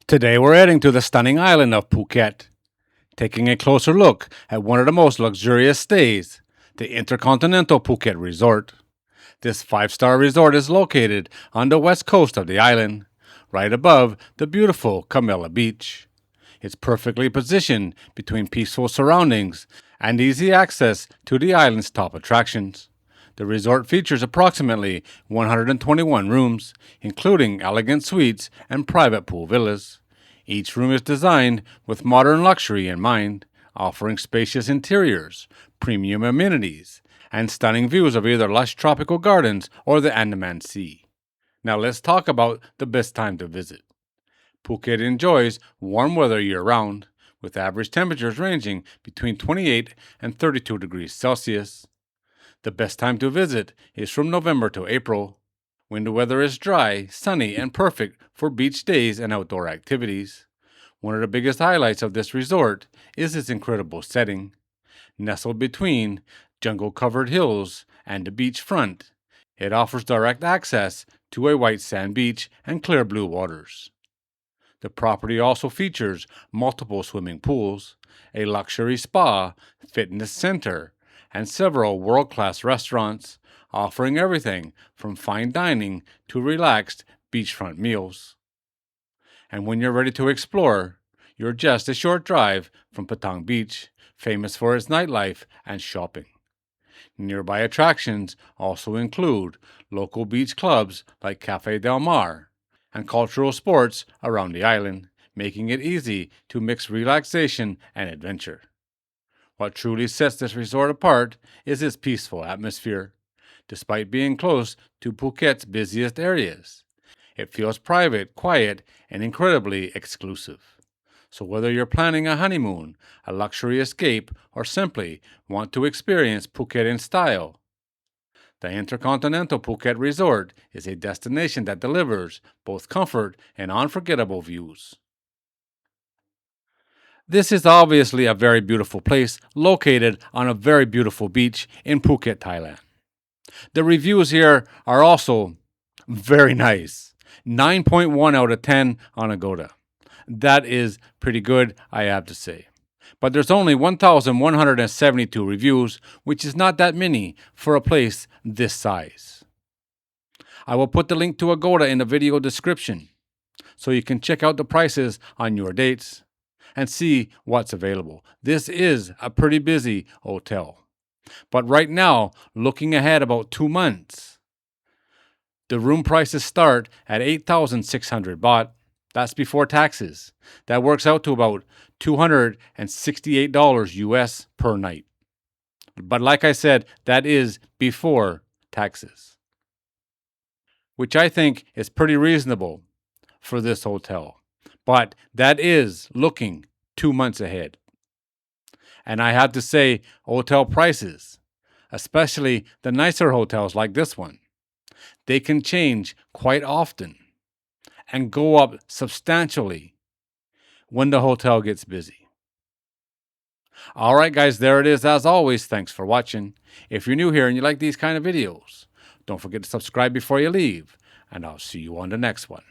Today we're heading to the stunning island of Phuket, taking a closer look at one of the most luxurious stays, the InterContinental Phuket Resort. This five-star resort is located on the west coast of the island, right above the beautiful Camilla Beach. It's perfectly positioned between peaceful surroundings and easy access to the island's top attractions. The resort features approximately 121 rooms, including elegant suites and private pool villas. Each room is designed with modern luxury in mind, offering spacious interiors, premium amenities, and stunning views of either lush tropical gardens or the Andaman Sea. Now let's talk about the best time to visit. Phuket enjoys warm weather year-round, with average temperatures ranging between 28 and 32 degrees Celsius. The best time to visit is from November to April, when the weather is dry, sunny, and perfect for beach days and outdoor activities. One of the biggest highlights of this resort is its incredible setting. Nestled between jungle-covered hills and the beach front, it offers direct access to a white sand beach and clear blue waters. The property also features multiple swimming pools, a luxury spa, fitness center, and several world-class restaurants, offering everything from fine dining to relaxed beachfront meals. And when you're ready to explore, you're just a short drive from Patong Beach, famous for its nightlife and shopping. Nearby attractions also include local beach clubs like Cafe Del Mar and cultural sports around the island, making it easy to mix relaxation and adventure. What truly sets this resort apart is its peaceful atmosphere. Despite being close to Phuket's busiest areas, it feels private, quiet, and incredibly exclusive. So whether you're planning a honeymoon, a luxury escape, or simply want to experience Phuket in style, the InterContinental Phuket Resort is a destination that delivers both comfort and unforgettable views. This is obviously a very beautiful place located on a very beautiful beach in Phuket, Thailand. The reviews here are also very nice. 9.1 out of 10 on Agoda. That is pretty good, I have to say. But there's only 1,172 reviews, which is not that many for a place this size. I will put the link to Agoda in the video description so you can check out the prices on your dates and see what's available. This is a pretty busy hotel. But right now, looking ahead about 2 months, the room prices start at 8,600 baht. That's before taxes. That works out to about $268 US per night. But like I said, that is before taxes, which I think is pretty reasonable for this hotel. But that is looking 2 months ahead. And I have to say, hotel prices, especially the nicer hotels like this one, they can change quite often and go up substantially when the hotel gets busy. All right, guys, there it is. As always, thanks for watching. If you're new here and you like these kind of videos, don't forget to subscribe before you leave, and I'll see you on the next one.